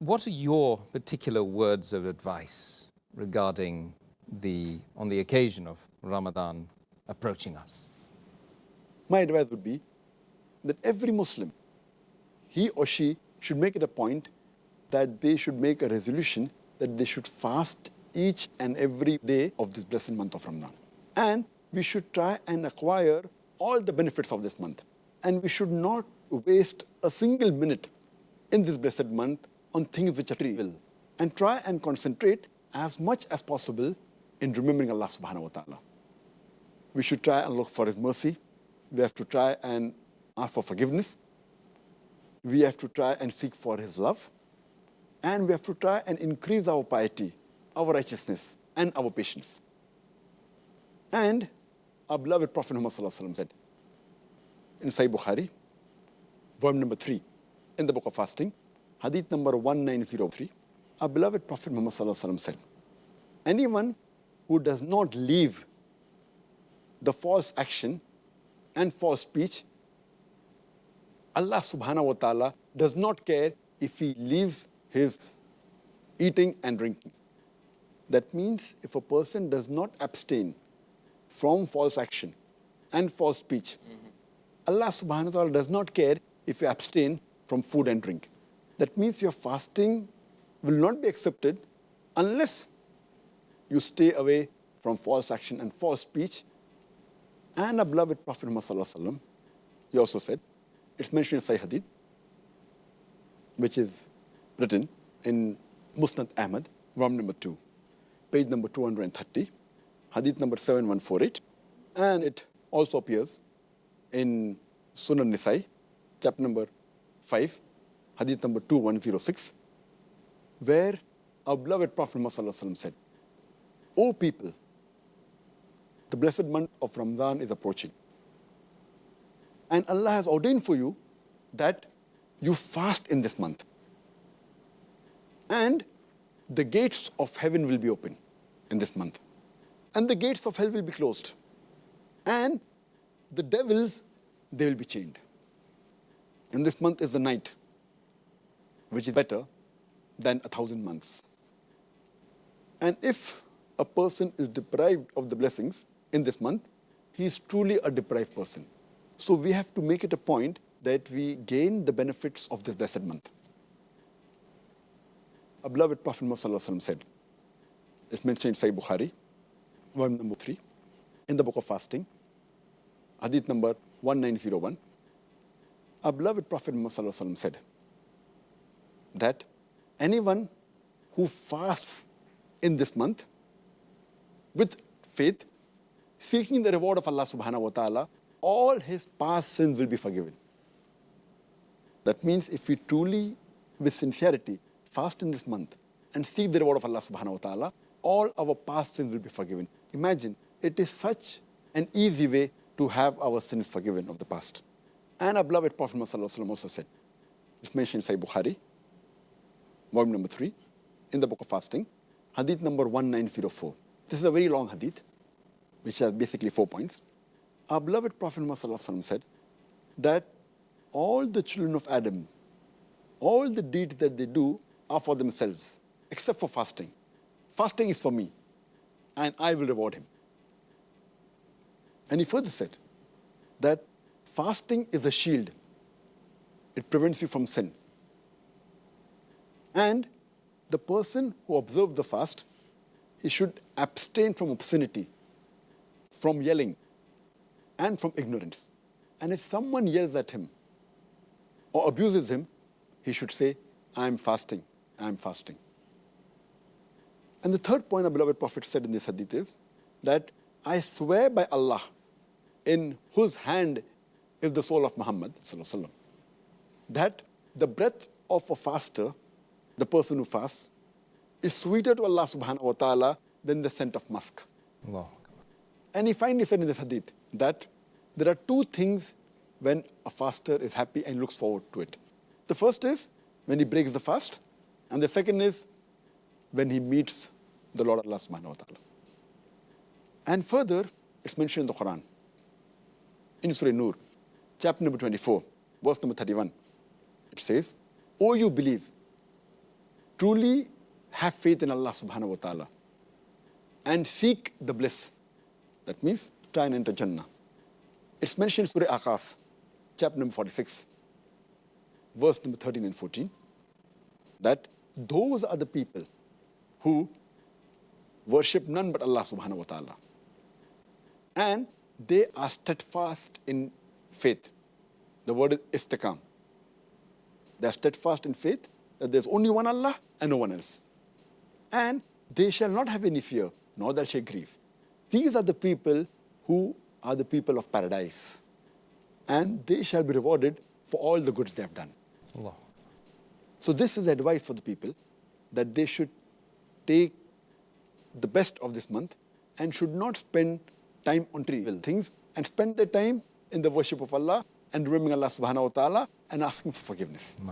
What are your particular words of advice regarding on the occasion of Ramadan approaching us? My advice would be that every Muslim, he or she should make it a point that they should make a resolution that they should fast each and every day of this blessed month of Ramadan. And we should try and acquire all the benefits of this month. And we should not waste a single minute in this blessed month on things which are trivial. And try and concentrate as much as possible in remembering Allah subhanahu wa ta'ala. We should try and look for His mercy. We have to try and ask for forgiveness. We have to try and seek for His love. And we have to try and increase our piety, our righteousness, and our patience. And our beloved Prophet Muhammad said in Sahih Bukhari, volume number 3, in the book of fasting, hadith number 1903, our beloved Prophet Muhammad said, anyone who does not leave the false action and false speech, Allah subhanahu wa ta'ala does not care if he leaves his eating and drinking. That means if a person does not abstain from false action and false speech, Allah subhanahu wa ta'ala does not care if you abstain from food and drink. That means your fasting will not be accepted unless you stay away from false action and false speech. And our beloved Prophet Muhammad, he also said, it's mentioned in Sahih Hadith, which is written in Musnad Ahmad, volume number 2, page number 230, Hadith number 7148, and it also appears in Sunan Nisai, chapter number 5, Hadith number 2106, where our beloved Prophet Muhammad said, O people, the blessed month of Ramadan is approaching. And Allah has ordained for you that you fast in this month. And the gates of heaven will be open in this month. And the gates of hell will be closed. And the devils, they will be chained. And this month is the night, which is better than 1,000 months. And if a person is deprived of the blessings in this month, he is truly a deprived person. So we have to make it a point that we gain the benefits of this blessed month. Our beloved Prophet Muhammad said, it's mentioned in Sahih Bukhari, volume number 3, in the book of fasting, hadith number 1901. Our beloved Prophet Muhammad said that anyone who fasts in this month with faith, seeking the reward of Allah subhanahu wa ta'ala, all his past sins will be forgiven. That means if we truly, with sincerity, fast in this month and seek the reward of Allah subhanahu wa ta'ala, all our past sins will be forgiven. Imagine, it is such an easy way to have our sins forgiven of the past. And our beloved Prophet Muhammad also said, it's mentioned in Sahih Bukhari, volume number 3, in the book of fasting, hadith number 1904. This is a very long hadith, which has basically 4 points. Our beloved Prophet Muhammad said that all the children of Adam, all the deeds that they do are for themselves, except for fasting. Fasting is for me, and I will reward him. And he further said that fasting is a shield. It prevents you from sin. And the person who observes the fast, he should abstain from obscenity, from yelling, and from ignorance. And if someone yells at him or abuses him, he should say, I am fasting, I am fasting. And the third point our beloved Prophet said in this hadith is that I swear by Allah, in whose hand is the soul of Muhammad, that the breath of a faster, the person who fasts, is sweeter to Allah subhanahu wa ta'ala than the scent of musk. Allah. And he finally said in this hadith that there are two things when a faster is happy and looks forward to it. The first is when he breaks the fast, and the second is when he meets the Lord Allah subhanahu wa ta'ala. And further, it's mentioned in the Quran, in Surah Nur, chapter number 24, verse number 31. It says, O you believe, truly have faith in Allah subhanahu wa ta'ala and seek the bliss. That means try and enter Jannah. It's mentioned in Surah Aqaf, chapter number 46, verse number 13 and 14, that those are the people who worship none but Allah subhanahu wa ta'ala. And they are steadfast in faith. The word is istiqam. They are steadfast in faith that there's only one Allah and no one else. And they shall not have any fear, nor they shall grieve. These are the people who are the people of paradise. And they shall be rewarded for all the goods they have done. Allah. So this is advice for the people, that they should take the best of this month and should not spend time on trivial things and spend their time in the worship of Allah and remembering Allah subhanahu wa ta'ala and asking for forgiveness.